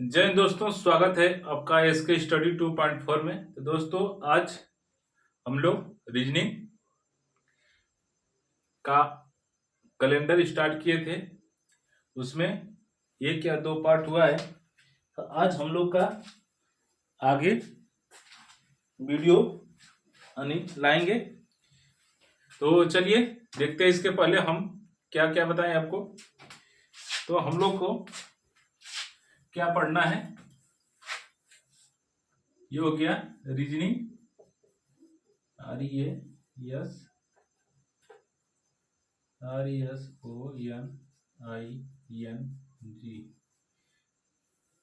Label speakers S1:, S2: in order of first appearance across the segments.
S1: जय हिंद दोस्तों, स्वागत है आपका एसके स्टडी 2.4 में। तो दोस्तों आज हम लोग रीजनिंग का कैलेंडर स्टार्ट किए थे, उसमें एक या दो पार्ट हुआ है। तो आज हम लोग का आगे वीडियो लाएंगे। तो चलिए देखते हैं। इसके पहले हम क्या क्या बताएं आपको। तो हम लोग को क्या पढ़ना है, ये हो गया रीजनिंग, RESONING।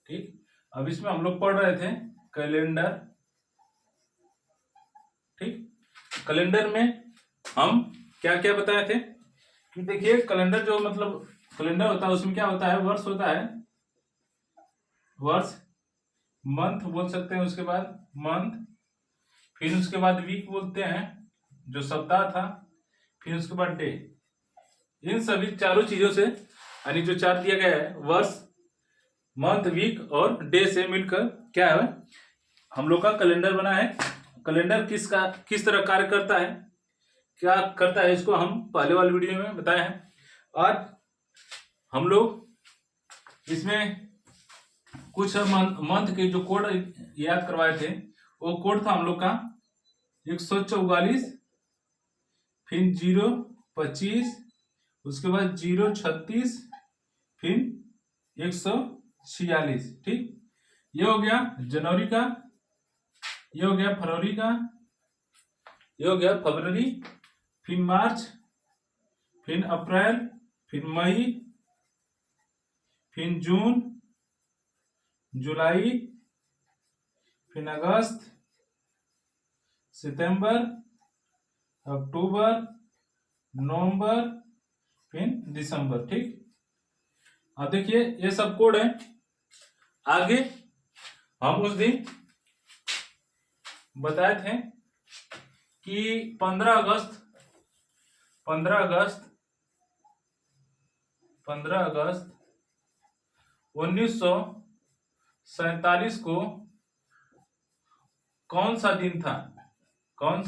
S1: ठीक, अब इसमें हम लोग पढ़ रहे थे कैलेंडर। ठीक, कैलेंडर में हम क्या क्या बताए थे कि देखिए कैलेंडर जो मतलब कैलेंडर होता है उसमें क्या होता है, वर्ष होता है, वर्ष, मंथ बोल सकते हैं, उसके बाद मंथ, फिर उसके बाद वीक बोलते हैं जो सप्ताह था, फिर उसके बाद डे। इन सभी चारों चीजों से यानी जो चार्ट दिया गया है वर्ष, मंथ, वीक और डे से मिलकर क्या है हम लोग का कैलेंडर बना है। कैलेंडर किस तरह कार्य करता है, क्या करता है, इसको हम पहले वाले वीडियो में बताए हैं। आज हम लोग इसमें कुछ मंथ के जो कोड याद करवाए थे, वो कोड था हम लोग का 144, फिर 025, उसके बाद 036, फिर 146। ठीक, ये हो गया जनवरी का, ये हो गया फरवरी का, ये हो गया फरवरी, फिर मार्च, फिर अप्रैल, फिर मई, फिर जून, जुलाई, फिर अगस्त, सितंबर, अक्टूबर, नवंबर, फिर दिसंबर। ठीक, अब देखिए ये सब कोड है। आगे हम उस दिन बताए थे कि 15 अगस्त 1947 को कौन सा दिन था, कौन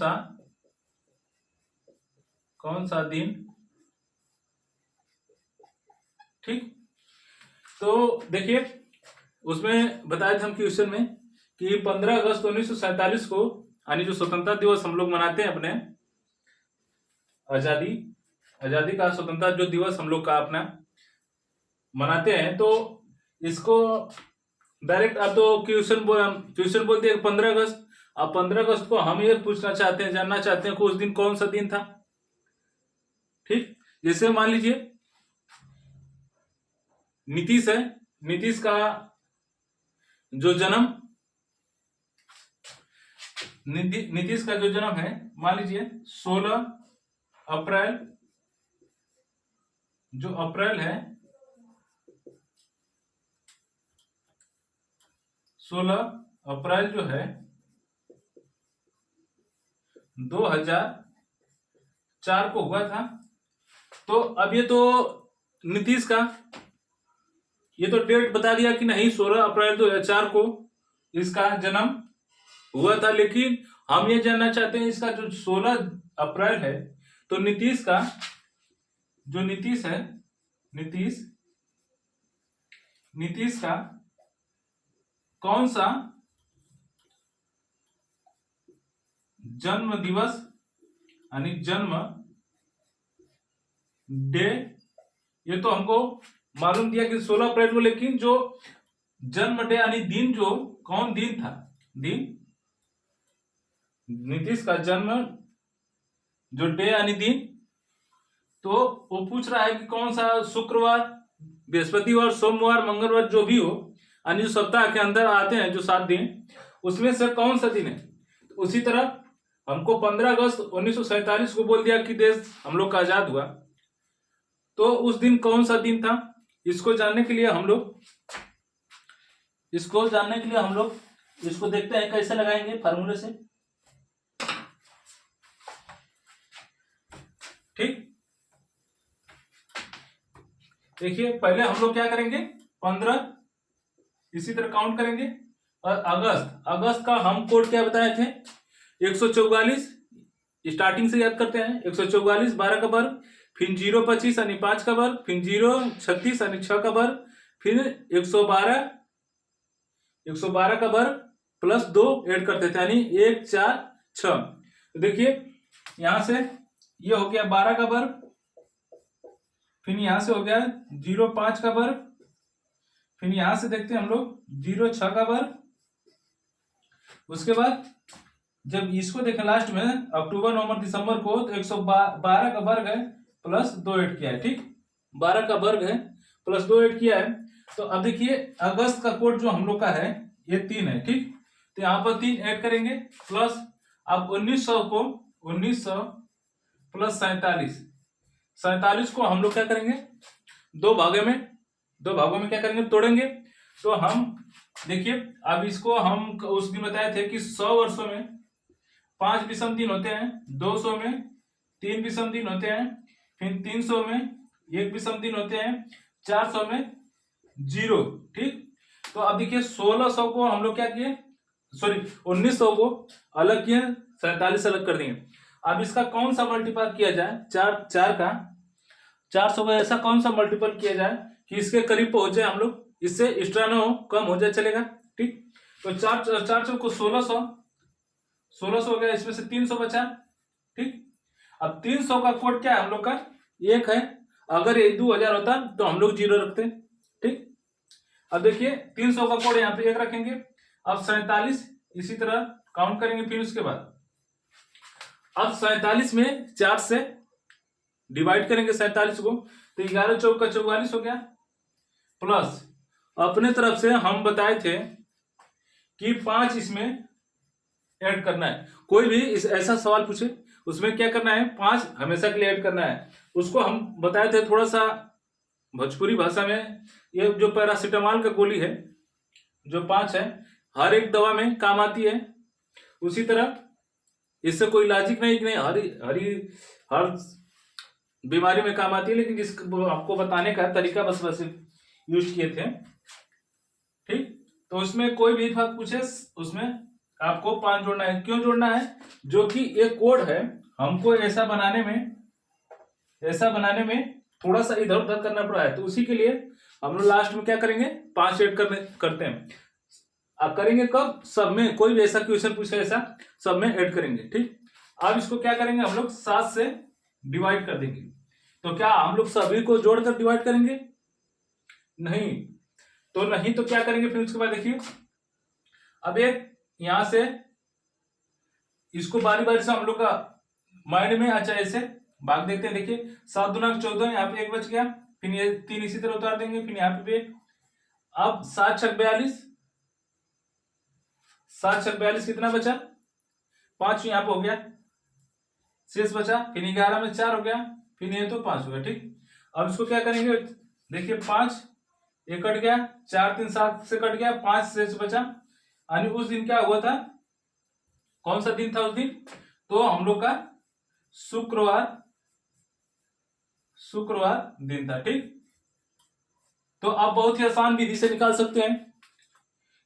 S1: सा दिन। ठीक, तो देखिए उसमें बताया था हम क्वेश्चन में कि 15 अगस्त 1947 को यानी जो स्वतंत्रता दिवस हम लोग मनाते हैं अपने, आजादी का स्वतंत्रता जो दिवस हम लोग का अपना मनाते हैं, तो इसको डायरेक्ट आप तो क्वेश्चन बोलते हैं 15 अगस्त। अब 15 अगस्त को हम ये पूछना चाहते हैं, जानना चाहते हैं कि उस दिन कौन सा दिन था। ठीक, जैसे मान लीजिए नीतीश है, नीतीश का जो जन्म, नीतीश का जो जन्म है मान लीजिए 16 अप्रैल, जो अप्रैल है 16 अप्रैल जो है 2004 को हुआ था। तो अब ये तो नीतीश का ये तो डेट बता दिया कि नहीं 16 अप्रैल 2004 को इसका जन्म हुआ था, लेकिन हम ये जानना चाहते हैं इसका जो 16 अप्रैल है, तो नीतीश का जो नीतीश है, नीतीश का कौन सा जन्म दिवस यानी जन्म डे, ये तो हमको मालूम दिया कि 16 अप्रैल को, लेकिन जो जन्म डे यानी दिन, जो कौन दिन था, दिन नीतीश का जन्म जो डे यानी दिन, तो वो पूछ रहा है कि कौन सा शुक्रवार, बृहस्पतिवार, सोमवार, मंगलवार, जो भी हो यानी जो सप्ताह के अंदर आते हैं जो 7 दिन, उसमें से कौन सा दिन है। तो उसी तरह हमको 15 अगस्त 1947 को बोल दिया कि देश हम लोग का आजाद हुआ, तो उस दिन कौन सा दिन था, इसको जानने के लिए हम लोग इसको देखते हैं कैसे लगाएंगे फार्मूले से। ठीक, देखिए पहले हम लोग क्या करेंगे, 15 इसी तरह काउंट करेंगे। और अगस्त का हम कोड क्या बताए थे, 144, स्टार्टिंग से याद करते हैं, 144 12 का वर्ग, फिर 0 25 यानी 5 का वर्ग, फिर 0 36 यानी 6 का वर्ग, फिर 112 का वर्ग प्लस 2 ऐड करते थे यानी 1 4 6। तो देखिए यहां से ये हो गया 12 का वर्ग, फिर यहां से हो गया 0 5 का वर्ग, फिर यहां से देखते हैं हम लोग 0 6 का वर्ग। उसके बाद जब इसको देखें लास्ट में अक्टूबर नवंबर दिसंबर को, तो 112 का वर्ग है प्लस 2 ऐड किया है, ठीक, 12 का वर्ग है प्लस 2 ऐड किया है। तो अब देखिए अगस्त का कोड जो हम लोग का है ये 3 है, ठीक, तो यहाँ पर 3 ऐड करेंगे प्लस अब 1900 प्लस 47 को हम लोग क्या करेंगे, दो भागों में क्या करेंगे, तोड़ेंगे। तो हम देखिए अब इसको हम उस दिन बताए थे कि 100 वर्षों में 5 विषम दिन होते हैं, 200 में 3 विषम दिन होते हैं, फिर 300 में 1 विषम दिन होते हैं, 400 में 0, ठीक। तो अब देखिए 1600 को हम लोग क्या किए, सॉरी 1900 को अलग किए, 47 अलग कर देंगे। अब इसका कौन सा मल्टीपल किया जाए, 4 का 400 का ऐसा कौन सा मल्टीपल किया जाए कि इसके करीब पहुंच जाए हम लोग, इससे एक्स्ट्रा ना हो, कम हो जाए चलेगा, ठीक। तो 400 को 1600 हो गया, इसमें से 300 बचा, ठीक। अब 300 का कोड क्या है हम लोग का, 1 है, अगर ये 2000 होता तो हम लोग 0 रखते, ठीक। अब देखिए 300 का कोड यहाँ पे 1 रखेंगे। अब 47 इसी तरह काउंट करेंगे, फिर उसके बाद अब 47 में 4 से डिवाइड करेंगे 47 को, तो 11 चौक का 44 हो गया, प्लस अपने तरफ से हम बताए थे कि 5 इसमें ऐड करना है। कोई भी इस ऐसा सवाल पूछे उसमें क्या करना है, 5 हमेशा के लिए ऐड करना है। उसको हम बताए थे थोड़ा सा भोजपुरी भाषा में, ये जो पैरासीटामोल का गोली है जो 5 है, हर एक दवा में काम आती है। उसी तरह इससे कोई लॉजिक नहीं कि नहीं हर बीमारी में काम आती है, लेकिन जिसको आपको बताने का तरीका बस यूज किए थे, ठीक। तो उसमें कोई भी बात पूछे उसमें आपको 5 जोड़ना है। क्यों जोड़ना है, जो कि एक कोड है, हमको ऐसा बनाने में थोड़ा सा इधर उधर करना पड़ा है, तो उसी के लिए हम लोग लास्ट में क्या करेंगे, 5 ऐड करते हैं। आप करेंगे कब, सब में कोई भी ऐसा क्वेश्चन पूछे ऐसा सब में ऐड करेंगे, ठीक। अब इसको क्या करेंगे हम लोग 7 से डिवाइड कर देंगे। तो क्या हम लोग सभी को जोड़कर डिवाइड करेंगे, नहीं तो क्या करेंगे, फिर उसके बाद देखिए अब एक यहां से इसको बारी बारी से हम लोग का माइंड में अच्छा ऐसे भाग देते हैं। देखिए 7 दूना 14, यहाँ पे 1 बच गया, फिर ये 3 इसी तरह उतार देंगे, फिर यहाँ पे 1। अब 7 छक 42 कितना बचा, 5 यहाँ पे हो गया, शेष बचा, फिर 11 में 4 हो गया, फिर ये तो 5 हो गया, ठीक। अब इसको क्या करेंगे, देखिए 5 ये कट गया, 4 3 7 से कट गया, 5 शेष बचा, यानी उस दिन क्या हुआ था, कौन सा दिन था उस दिन, तो हम लोग का शुक्रवार दिन था, ठीक। तो आप बहुत ही आसान विधि से निकाल सकते हैं,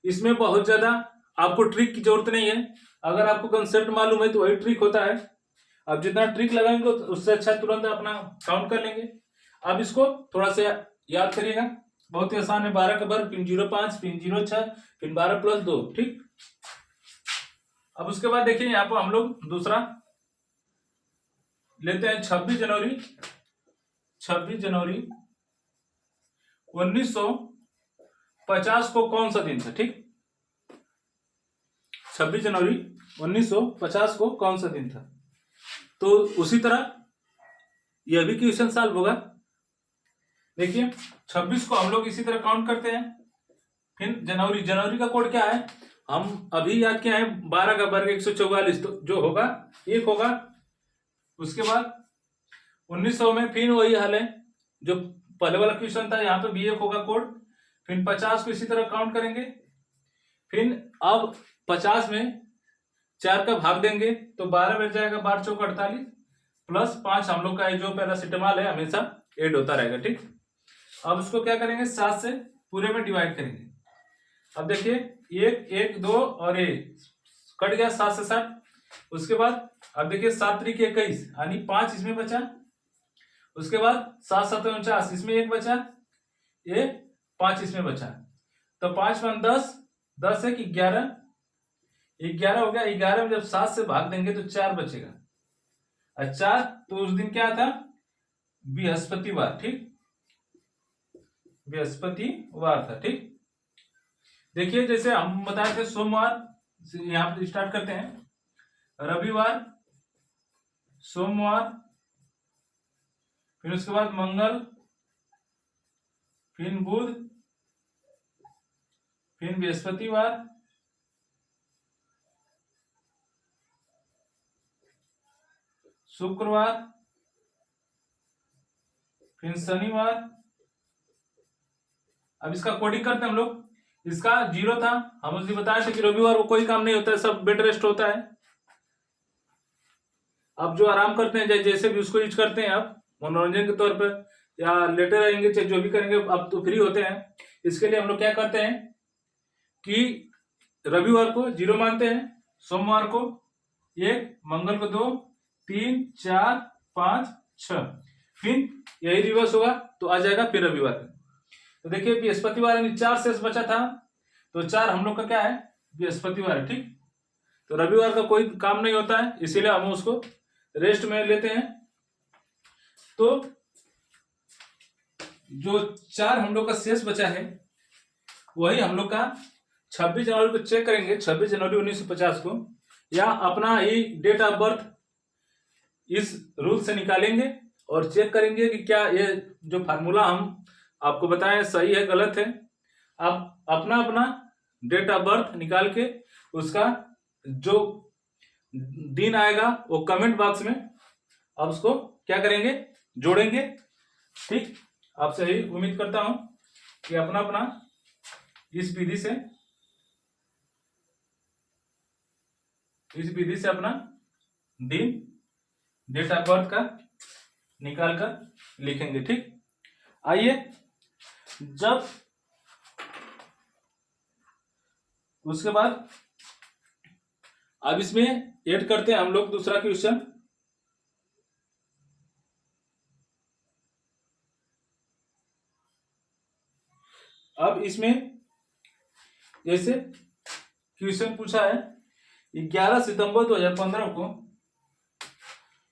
S1: इसमें बहुत ज्यादा आपको ट्रिक की जरूरत नहीं है। अगर आपको कंसेप्ट मालूम है तो वही ट्रिक होता है, अब जितना ट्रिक लगाएंगे उससे अच्छा तुरंत अपना काउंट कर लेंगे। अब इसको थोड़ा सा याद करिएगा, बहुत ही आसान है। 12 का वर्ग, फिर 0 5, फिर 0 6, फिर 12 प्लस 2, ठीक। अब उसके बाद देखिए यहाँ पर हम लोग दूसरा लेते हैं 26 जनवरी 1950 को कौन सा दिन था, ठीक। 26 जनवरी 1950 को कौन सा दिन था, तो उसी तरह यह भी क्वेश्चन सॉल्व होगा। देखिए 26 को हम लोग इसी तरह काउंट करते हैं, फिर जनवरी का कोड क्या है, हम अभी याद किया है, 12 का वर्ग 144, तो जो होगा 1 होगा। उसके बाद 1900 में फिर वही हाल है जो पहले वाला क्वेश्चन था, यहाँ पे भी 1 होगा कोड। फिर 50 को इसी तरह काउंट करेंगे, फिर अब 50 में 4 का भाग देंगे तो 12 बच जाएगा, 12 चौक 48 प्लस 5 हम लोग का जो पैरासीटामोल है हमेशा ऐड होता रहेगा, ठीक। अब उसको क्या करेंगे 7 से पूरे में डिवाइड करेंगे, अब देखिए 1 1 2 और ये कट गया 7 से 60। उसके बाद अब देखिए 7 त्रिक 21 यानी 5 इसमें बचा। उसके बाद 7 7 49 इसमें 1 बचा, ये 5 इसमें बचा। तो 5 5 10, 10 1 11, 11 हो गया। 11 में जब 7 से भाग देंगे तो 4 बचेगा। और 4 तो उस दिन क्या था, बृहस्पतिवार, ठीक, बृहस्पतिवार था, ठीक। देखिए जैसे हम बताए थे सोमवार, यहां पर स्टार्ट करते हैं, रविवार, सोमवार, फिर उसके बाद मंगल, फिर बुध, फिर बृहस्पतिवार, शुक्रवार, फिर शनिवार। अब इसका कोडिंग करते हैं हम लोग। इसका 0 था, हम उस दिन बताए थे कि रविवार को कोई काम नहीं होता है, सब बेड रेस्ट होता है। अब जो आराम करते हैं जैसे भी उसको यूज करते हैं आप मनोरंजन के तौर पर, या लेटे रहेंगे चाहे जो भी करेंगे, अब तो फ्री होते हैं। इसके लिए हम लोग क्या करते हैं कि रविवार को 0 मानते हैं, सोमवार को 1, मंगल को 2, 3 4 5 6, फिर यही रिवर्स होगा तो आ जाएगा फिर रविवार। तो देखिए बृहस्पतिवार यानी 4 शेष बचा था, तो 4 हम लोग का क्या है, बृहस्पतिवार है, ठीक। तो रविवार का कोई काम नहीं होता है, इसीलिए हम उसको रेस्ट में लेते हैं। तो जो 4 हम लोग का शेष बचा है वही हम लोग का 26 जनवरी को चेक करेंगे, 26 जनवरी 1950 को, या अपना ही डेट ऑफ बर्थ इस रूल से निकालेंगे और चेक करेंगे कि क्या ये जो फार्मूला हम आपको बताएं सही है गलत है। आप अपना अपना डेट ऑफ बर्थ निकाल के उसका जो दिन आएगा वो कमेंट बॉक्स में आप उसको क्या करेंगे, जोड़ेंगे, ठीक। आपसे ही उम्मीद करता हूं कि अपना अपना इस विधि से अपना दिन डेट ऑफ बर्थ का निकाल कर लिखेंगे, ठीक। आइए जब उसके बाद अब इसमें ऐड करते हैं हम लोग दूसरा क्वेश्चन। अब इसमें जैसे क्वेश्चन पूछा है 11 सितंबर 2015 को,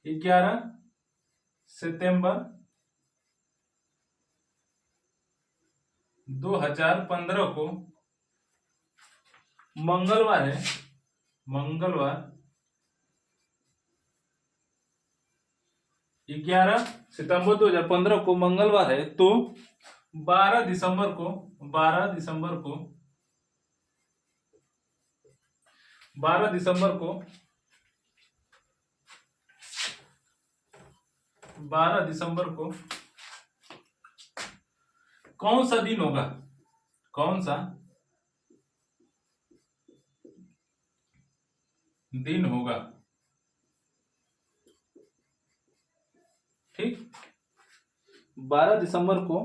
S1: 11 सितंबर 2015 को मंगलवार है, मंगलवार 11 सितंबर 2015 को मंगलवार है, तो 12 दिसंबर को 12 दिसंबर को 12 दिसंबर को 12 दिसंबर को कौन सा दिन होगा, कौन सा दिन होगा, ठीक। 12 दिसंबर को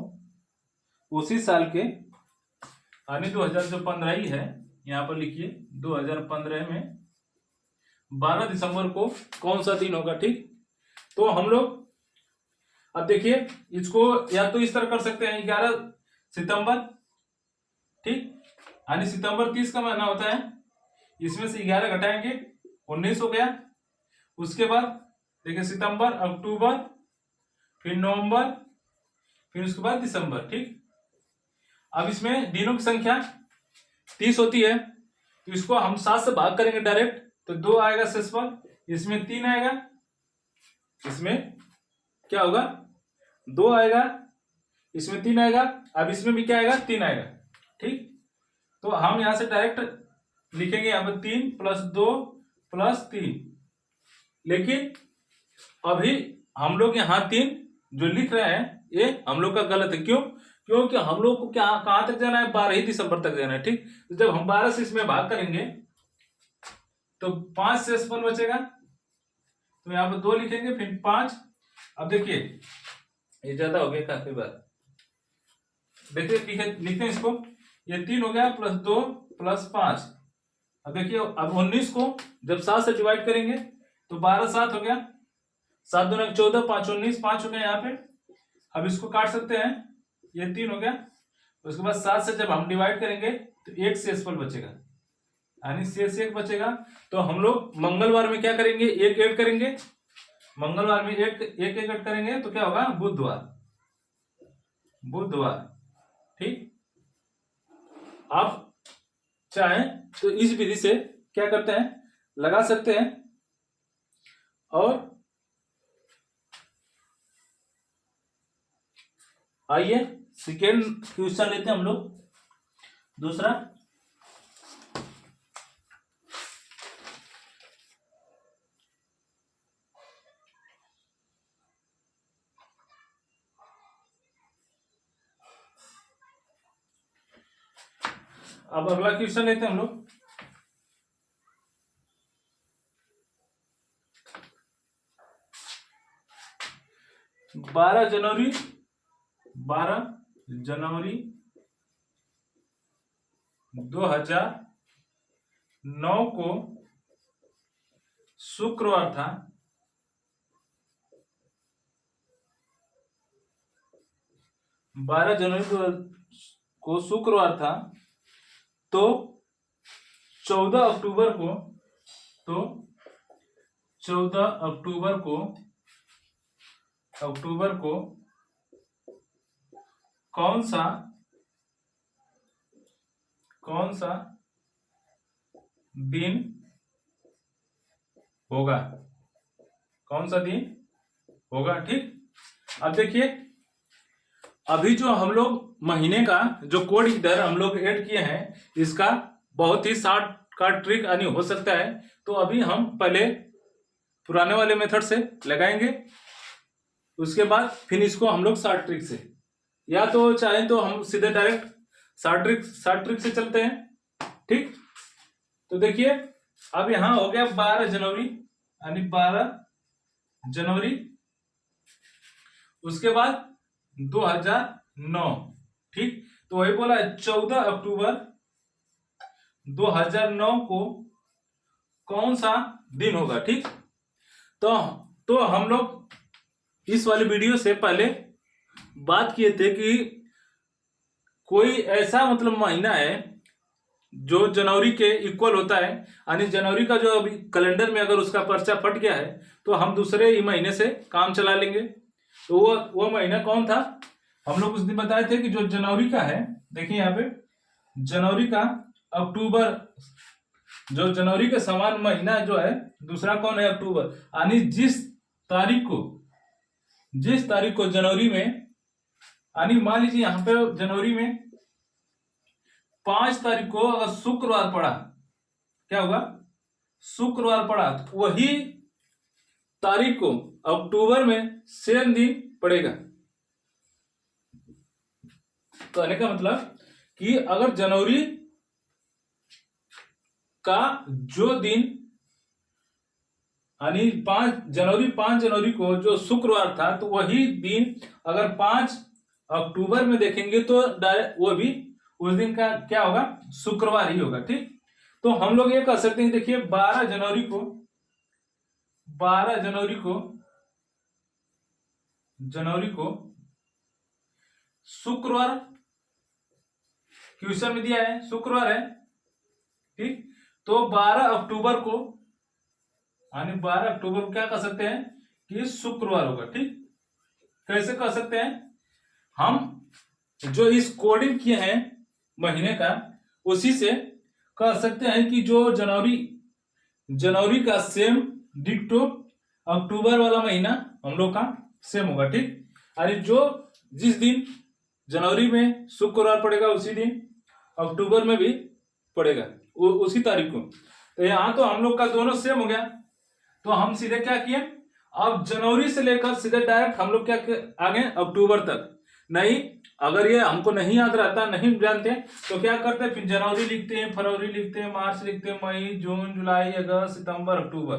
S1: उसी साल के यानी 2015 ही है, यहां पर लिखिए 2015 में 12 दिसंबर को कौन सा दिन होगा, ठीक। तो हम लोग अब देखिए इसको या तो इस तरह कर सकते हैं 11 सितंबर, ठीक, यानी सितंबर 30 का महीना होता है, इसमें से 11 घटाएंगे 19 हो गया। उसके बाद देखिए सितंबर, अक्टूबर, फिर नवंबर, फिर उसके बाद दिसंबर, ठीक। अब इसमें दिनों की संख्या 30 होती है, तो इसको हम 7 से भाग करेंगे डायरेक्ट, तो 2 आएगा शेषफल, इसमें 3 आएगा, इसमें क्या होगा 2 आएगा, इसमें 3 आएगा, अब इसमें भी क्या आएगा 3 आएगा, ठीक। तो हम यहां से डायरेक्ट लिखेंगे यहां पर 3 + 2 + 3, लेकिन अभी हम लोग यहाँ 3 जो लिख रहे हैं ये हम लोग का गलत है। क्यों? क्योंकि हम लोग को क्या कहां तक जाना है, 12 ही दिसंबर तक जाना है, ठीक। तो जब हम 12 से इसमें भाग करेंगे तो 5 शेषफल बचेगा, तो यहाँ पर 2 लिखेंगे, फिर 5। अब देखिए ये ज्यादा हो गया काफी बार, देखिए लिखते हैं इसको ये 3 हो गया, प्लस 2 प्लस 5। अब देखिए, अब 19 को जब 7 से डिवाइड करेंगे तो 12 7 हो गया, 7 दूना 14, 5 19, 5 हो गया यहाँ पे। अब इसको काट सकते हैं, ये 3 हो गया। उसके बाद 7 से जब हम डिवाइड करेंगे तो 1 शेषफल बचेगा, यानी शेष 1 बचेगा। तो हम लोग मंगलवार में क्या करेंगे, 1 ऐड करेंगे। मंगलवार में 1 ऐड करेंगे तो क्या होगा, बुधवार, बुधवार। ठीक, आप चाहें तो इस विधि से क्या करते हैं, लगा सकते हैं। और आइए सेकेंड क्वेश्चन लेते हैं हम लोग, दूसरा। अब अगला क्वेश्चन लेते हैं हम लोग। बारह जनवरी 2009 को शुक्रवार था। 12 जनवरी को शुक्रवार था, तो 14 अक्टूबर को, तो 14 अक्टूबर को कौन सा दिन होगा, कौन सा दिन होगा। ठीक, अब देखिए, अभी जो हम लोग महीने का जो कोड इधर हम लोग ऐड किए हैं, इसका बहुत ही शॉर्ट का ट्रिक यानी हो सकता है। तो अभी हम पहले पुराने वाले मेथड से लगाएंगे, उसके बाद फिर इसको हम लोग शॉर्ट ट्रिक से, या तो चाहे तो हम सीधे डायरेक्ट शॉर्ट ट्रिक से चलते हैं। ठीक, तो देखिए, अब यहां हो गया 12 जनवरी, यानी 12 जनवरी, उसके बाद 2009। ठीक, तो वही बोला है 14 अक्टूबर 2009 को कौन सा दिन होगा। ठीक, तो हम लोग इस वाले वीडियो से पहले बात किए थे कि कोई ऐसा मतलब महीना है जो जनवरी के इक्वल होता है, यानी जनवरी का जो अभी कैलेंडर में अगर उसका पर्चा फट गया है तो हम दूसरे ही महीने से काम चला लेंगे। तो वो महीना कौन था, हम लोग उस दिन बताए थे कि जो जनवरी का है, देखिए यहाँ पे जनवरी का अक्टूबर, जो जनवरी के समान महीना जो है दूसरा कौन है, अक्टूबर। यानी जिस तारीख को जनवरी में, यानी मान लीजिए यहाँ पे जनवरी में 5 तारीख को अगर शुक्रवार पड़ा, क्या होगा, शुक्रवार पड़ा, तो वही तारीख को अक्टूबर में सेम दिन पड़ेगा। तो कहने का मतलब कि अगर जनवरी का जो दिन, यानी 5 जनवरी को जो शुक्रवार था, तो वही दिन अगर 5 अक्टूबर में देखेंगे तो डायरेक्ट वो भी उस दिन का क्या होगा, शुक्रवार ही होगा। ठीक, तो हम लोग ये कह सकते हैं, देखिए 12 जनवरी को शुक्रवार क्वेश्चन में दिया है, शुक्रवार है। ठीक, तो 12 अक्टूबर को, यानी 12 अक्टूबर को क्या कह सकते हैं कि शुक्रवार होगा। ठीक, कैसे कह सकते हैं, हम जो इस कोडिंग किए हैं महीने का, उसी से कह सकते हैं कि जो जनवरी का सेम डिक्टो अक्टूबर वाला महीना हम लोग का सेम होगा। ठीक, अरे जो जिस दिन जनवरी में शुक्रवार पड़ेगा उसी दिन अक्टूबर में भी पड़ेगा, उसी तारीख को। तो यहां तो हम लोग का दोनों सेम हो गया। तो हम सीधे क्या किए, अब जनवरी से लेकर सीधे डायरेक्ट हम लोग क्या आगे अक्टूबर तक। नहीं, अगर ये हमको नहीं याद रहता, नहीं जानते, तो क्या करते हैं, फिर जनवरी लिखते हैं, फरवरी लिखते हैं, मार्च लिखते हैं, मई, जून, जुलाई, अगस्त, सितंबर, अक्टूबर।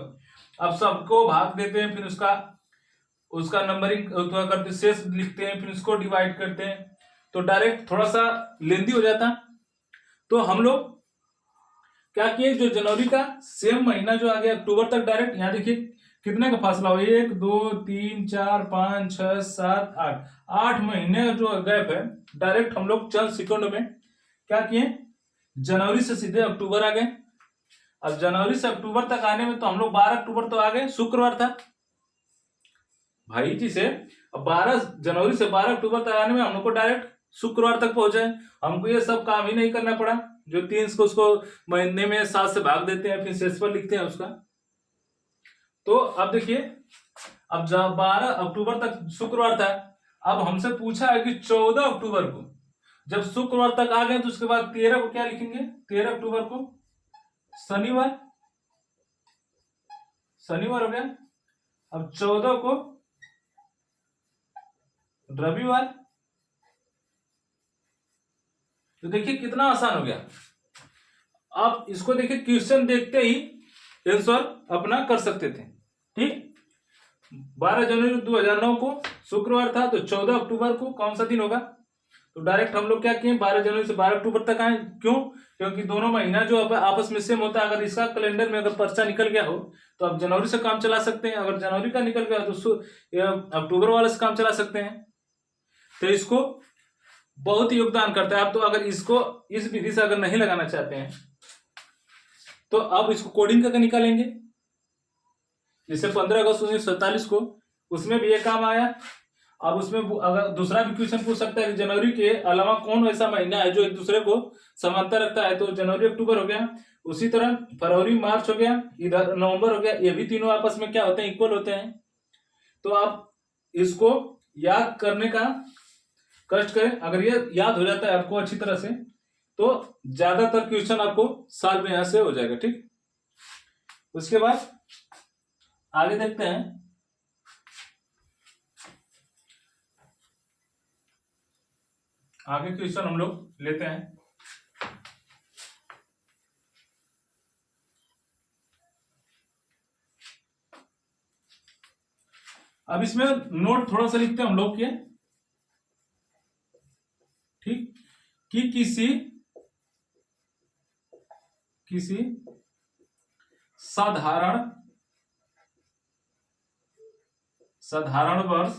S1: अब सबको भाग देते हैं, फिर उसका नंबरिंग करते हैं, शेष लिखते हैं, फिर उसको डिवाइड करते हैं। तो डायरेक्ट थोड़ा सा लेंदी हो जाता, तो हम लोग क्या किए, जो जनवरी का सेम महीना जो आ गया अक्टूबर तक डायरेक्ट, यहाँ देखिए कितने का फासला हो, 1 2 3 4 5 6 7 8, 8 महीने का जो गैप है, डायरेक्ट हम लोग चंद सेकंड में क्या किए, जनवरी से सीधे अक्टूबर आ गए। अब जनवरी से अक्टूबर तक आने में तो हम लोग 12 अक्टूबर तो आ गए, शुक्रवार था भाई जी से। अब 12 जनवरी से 12 अक्टूबर तक आने में हम लोग को डायरेक्ट शुक्रवार तक पहुंचे, हमको ये सब काम ही नहीं करना पड़ा। जो 3 को उसको महीने में 7 से भाग देते हैं, फिर शेष पर लिखते हैं उसका। तो अब देखिए, अब जब 12 अक्टूबर तक शुक्रवार था, अब हमसे पूछा है कि 14 अक्टूबर को जब शुक्रवार तक आ गए तो उसके बाद 13 को क्या लिखेंगे, 13 अक्टूबर को शनिवार, शनिवार हो गया। अब 14 को रविवार। तो देखिए कितना आसान हो गया। आप इसको देखिए, क्वेश्चन देखते ही आंसर अपना कर सकते थे। ठीक, 12 जनवरी 2009 को शुक्रवार था, तो 14 अक्टूबर को कौन सा दिन होगा, तो डायरेक्ट हम लोग क्या किए, 12 जनवरी से 12 अक्टूबर तक आए। क्यों, क्योंकि दोनों महीना जो आपस में सेम होता है। अगर इसका कैलेंडर में अगर पर्चा निकल गया हो तो आप जनवरी से काम चला सकते हैं, अगर जनवरी का निकल गया तो अक्टूबर वाले से काम चला सकते हैं। तो इसको बहुत योगदान करता है। आप तो अगर इसको इस विधि से अगर नहीं लगाना चाहते हैं तो अब इसको कोडिंग करके निकालेंगे। जैसे 15 अगस्त 1947 को उसमें भी ये काम आया। अब उसमें अगर दूसरा भी क्वेश्चन पूछ सकता है कि जनवरी के अलावा कौन ऐसा महीना है जो एक दूसरे को समांतर रखता है, तो जनवरी अक्टूबर हो गया। उसी तरह फरवरी मार्च हो गया, इधर नवंबर हो गया। ये भी तीनों आपस में क्या होते हैं, इक्वल होते हैं। तो आप इसको याद करने का कष्ट करें। अगर ये याद हो जाता है आपको अच्छी तरह से तो ज्यादातर क्वेश्चन आपको साल में यहां से हो जाएगा। ठीक, उसके बाद आगे देखते हैं। आगे क्वेश्चन हम लोग लेते हैं। अब इसमें नोट थोड़ा सा लिखते हैं हम लोग के, ठीक, कि किसी साधारण वर्ष,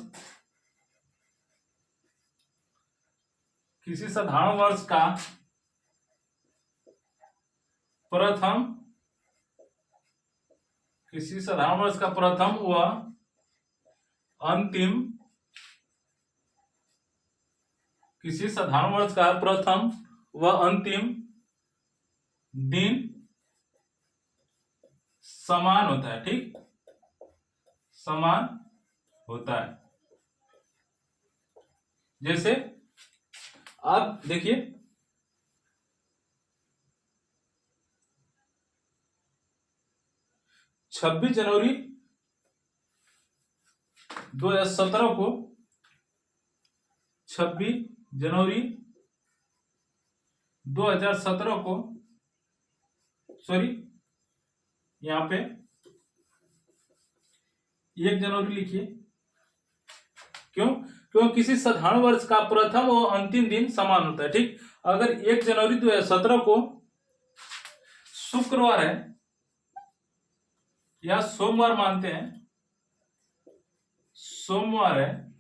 S1: किसी साधारण वर्ष का प्रथम, किसी साधारण वर्ष का प्रथम व अंतिम, किसी साधारण वर्ष का प्रथम व अंतिम दिन समान होता है। ठीक, समान होता है। जैसे आप देखिए, 26 जनवरी 2017 को, 26 जनवरी 2017 को, सॉरी यहां पे 1 जनवरी लिखिए। क्यों, क्यों किसी साधारण वर्ष का प्रथम और अंतिम दिन समान होता है। ठीक, अगर 1 जनवरी 2017 को शुक्रवार है या सोमवार मानते हैं, सोमवार है,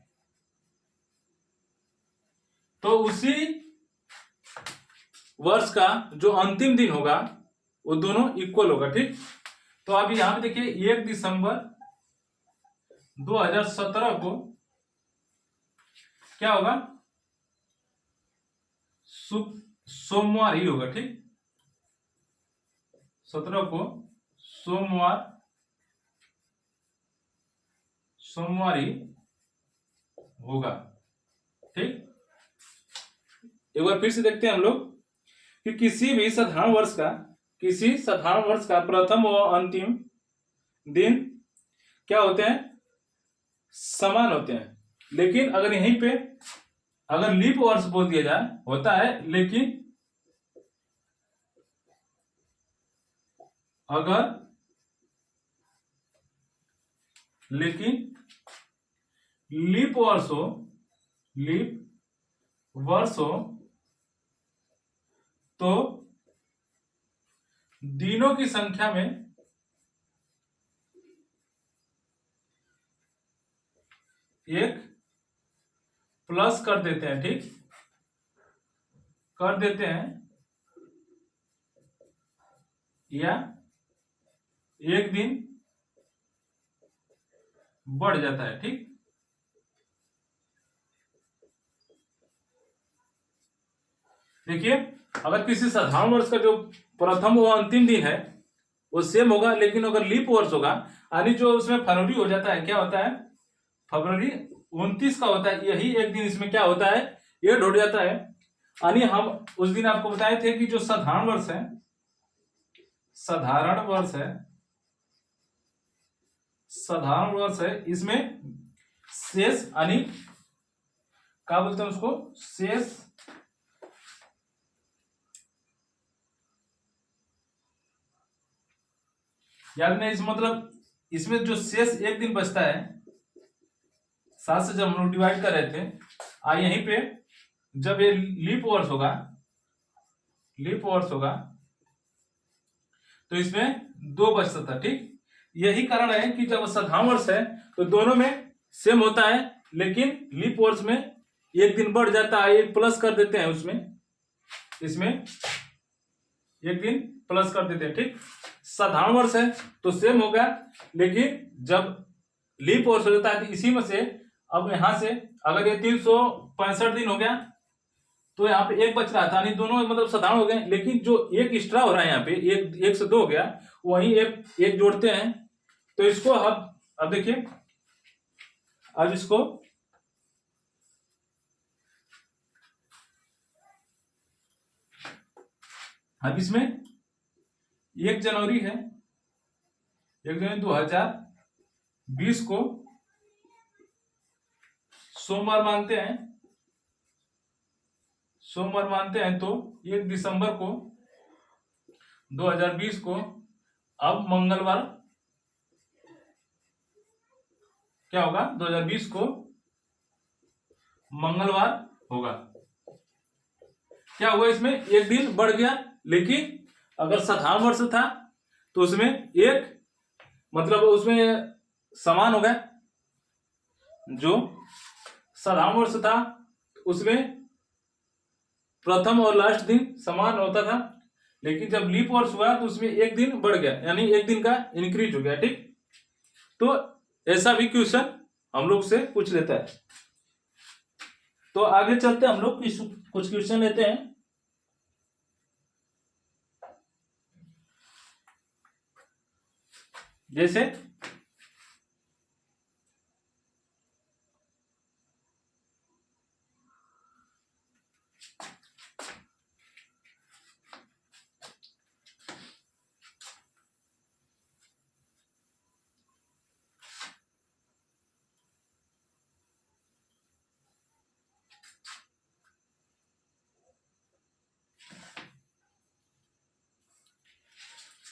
S1: तो उसी वर्ष का जो अंतिम दिन होगा वो दोनों इक्वल होगा। ठीक, तो अब यहां पे देखिए 1 दिसंबर 2017 को क्या होगा, सोमवार ही होगा। ठीक, 17 को सोमवार ही होगा। ठीक, एक बार फिर से देखते हैं हम लोग कि किसी साधारण वर्ष का प्रथम और अंतिम दिन क्या होते हैं, समान होते हैं। लेकिन अगर यहीं पे अगर लीप वर्ष बोल दिया जाए, होता है, लेकिन लीप वर्ष हो तो दिनों की संख्या में एक प्लस कर देते हैं, ठीक, कर देते हैं, या एक दिन बढ़ जाता है, ठीक। देखिए, अगर किसी साधारण वर्ष का जो प्रथम व अंतिम दिन है वो सेम होगा, लेकिन अगर लीप वर्ष होगा यानी जो उसमें फरवरी हो जाता है, क्या होता है, फरवरी 29 का होता है, यही एक दिन इसमें क्या होता है, ये ढूंढ जाता है। यानी हम उस दिन आपको बताए थे कि जो साधारण वर्ष है, साधारण वर्ष है, साधारण वर्ष है, इसमें शेष यानी क्या बोलते हैं उसको, शेष याद नहीं, इस मतलब इसमें जो शेष एक दिन बचता है, 7 से जब हम लोग डिवाइड कर रहे थे, यहीं पे जब ये लीप वर्ष होगा, लीप वर्ष होगा तो इसमें 2 बचता था, ठीक। यही कारण है कि जब साधारण वर्ष है तो दोनों में सेम होता है, लेकिन लीप वर्ष में एक दिन बढ़ जाता है, एक प्लस कर देते हैं उसमें, इसमें एक दिन प्लस कर देते हैं, ठीक। साधारण वर्ष है तो सेम होगा, लेकिन जब लीप वर्ष हो जाता है तो इसी में से अब यहां से अगर ये 365 दिन हो गया तो यहाँ पे एक बच रहा था, नहीं दोनों मतलब साधारण हो गए, लेकिन जो एक एक्स्ट्रा हो रहा है यहाँ पे, एक से 2 हो गया, वहीं एक जोड़ते हैं तो इसको अब देखिए, अब इसको अब इसमें 1 जनवरी है, 1 जनवरी 2020 को सोमवार मानते हैं, सोमवार मानते हैं, तो 1 दिसंबर को 2020 को अब मंगलवार क्या होगा, 2020 को मंगलवार होगा। क्या हुआ, इसमें एक दिन बढ़ गया, लेकिन अगर साधारण वर्ष था तो उसमें एक मतलब उसमें समान हो गया, जो साधारण वर्ष था उसमें प्रथम और लास्ट दिन समान होता था, लेकिन जब लीप वर्ष हुआ तो उसमें एक दिन बढ़ गया, यानी एक दिन का इंक्रीज हो गया, ठीक। तो ऐसा भी क्वेश्चन हम लोग से पूछ लेता है। तो आगे चलते हम लोग कुछ क्वेश्चन लेते हैं। जैसे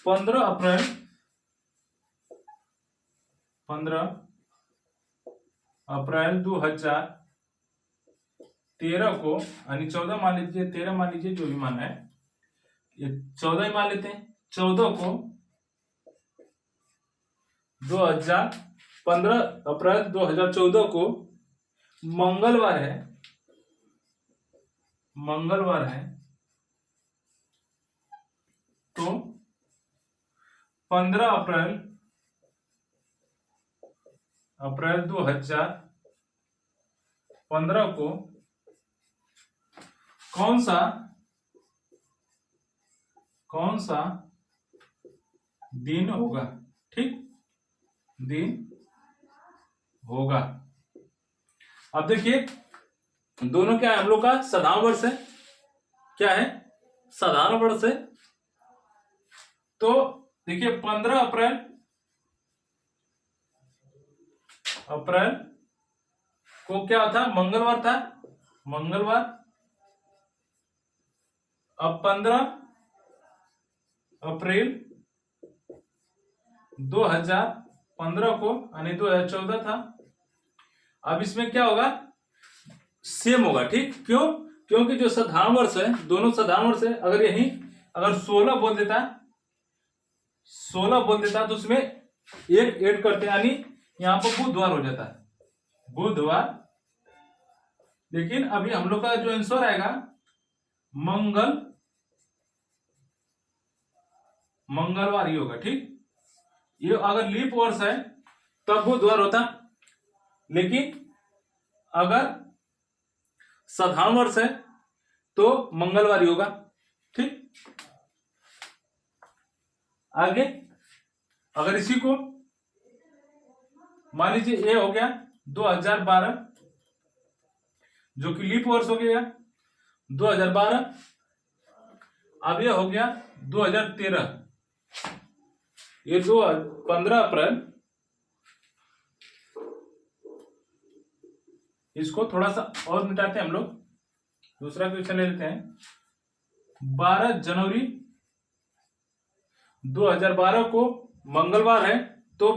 S1: 15 अप्रैल 2013 को, यानी 14 मान लीजिए, 13 मान लीजिए, जो भी माना है, ये 14 ही मान लेते हैं, 14 को 15 अप्रैल 2014 को मंगलवार है, मंगलवार है, तो 15 अप्रैल 2015 को कौन सा दिन होगा, ठीक, दिन होगा। अब देखिए, दोनों क्या है, हम लोग का साधारण वर्ष है, क्या है, साधारण वर्ष है, तो देखिए 15 अप्रैल को क्या था, मंगलवार था, मंगलवार। अब 15 अप्रैल 2015 को, यानी 2014 था। अब इसमें क्या होगा, सेम होगा, ठीक। क्यों, क्योंकि जो साधारण वर्ष है, दोनों साधारण वर्ष है, अगर यही अगर 16 बोल देता, 16 बोल देता तो उसमें एक ऐड करते, यानी यहाँ पर बुधवार हो जाता है, बुधवार। लेकिन अभी हम लोग का जो आंसर आएगा मंगलवार ही होगा। ठीक, ये अगर लीप वर्ष है तब बुधवार होता, लेकिन अगर साधारण वर्ष है तो मंगलवार ही होगा। ठीक, आगे अगर इसी को मान लीजिए ये हो गया 2012 जो कि लीप वर्ष हो गया 2012, अब ये हो गया 2013, ये 15 अप्रैल। इसको थोड़ा सा और मिटाते हैं हम लोग, दूसरा क्वेश्चन ले लेते हैं। 12 जनवरी 2012 को मंगलवार है, तो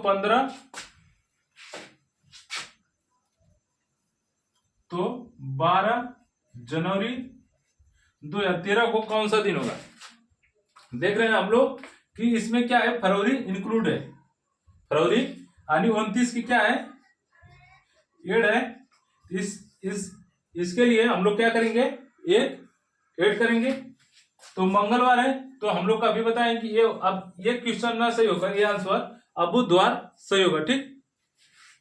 S1: 12 जनवरी 2013 को कौन सा दिन होगा? देख रहे हैं हम लोग कि इसमें क्या है, फरवरी इंक्लूड है, फरवरी यानी 29 की क्या है, एड है। इसके लिए हम लोग क्या करेंगे, एक ऐड करेंगे, तो मंगलवार है, तो हम लोग का अभी बताएं कि ये अब ये क्वेश्चन ना सही होगा, ये आंसर अब बुधवार सही होगा। ठीक,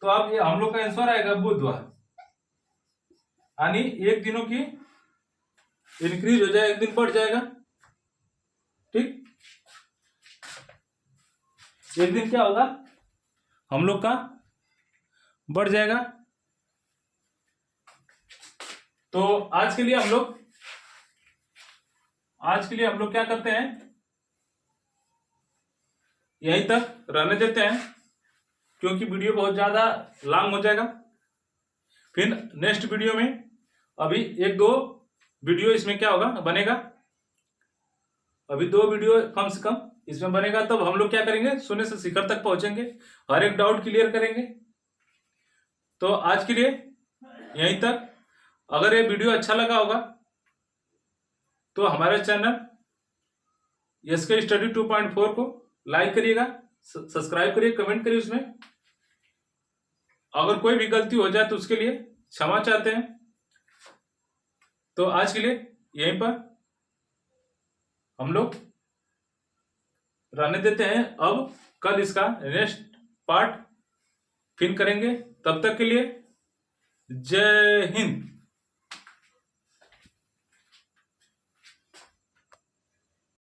S1: तो अब ये हम लोग का आंसर आएगा बुधवार, यानी एक दिनों की इंक्रीज हो जाएगा, एक दिन बढ़ जाएगा। ठीक, एक दिन क्या होगा हम लोग का बढ़ जाएगा। तो आज के लिए हम लोग क्या करते हैं, यहीं तक रहने देते हैं, क्योंकि वीडियो बहुत ज्यादा लॉन्ग हो जाएगा। फिर नेक्स्ट वीडियो में अभी 1-2 वीडियो इसमें क्या होगा बनेगा, अभी 2 वीडियो कम से कम इसमें बनेगा, तब हम लोग क्या करेंगे, शून्य से शिखर तक पहुंचेंगे, हर एक डाउट क्लियर करेंगे। तो आज के लिए यहीं तक। अगर ये वीडियो अच्छा लगा होगा तो हमारे चैनल एसके स्टडी 2.4 को लाइक करिएगा, सब्सक्राइब करिए, कमेंट करिए उसमें। अगर कोई भी गलती हो जाए तो उसके लिए क्षमा चाहते हैं। तो आज के लिए यहीं पर हम लोग रहने देते हैं, अब कल इसका नेक्स्ट पार्ट फिर करेंगे। तब तक के लिए जय हिंद।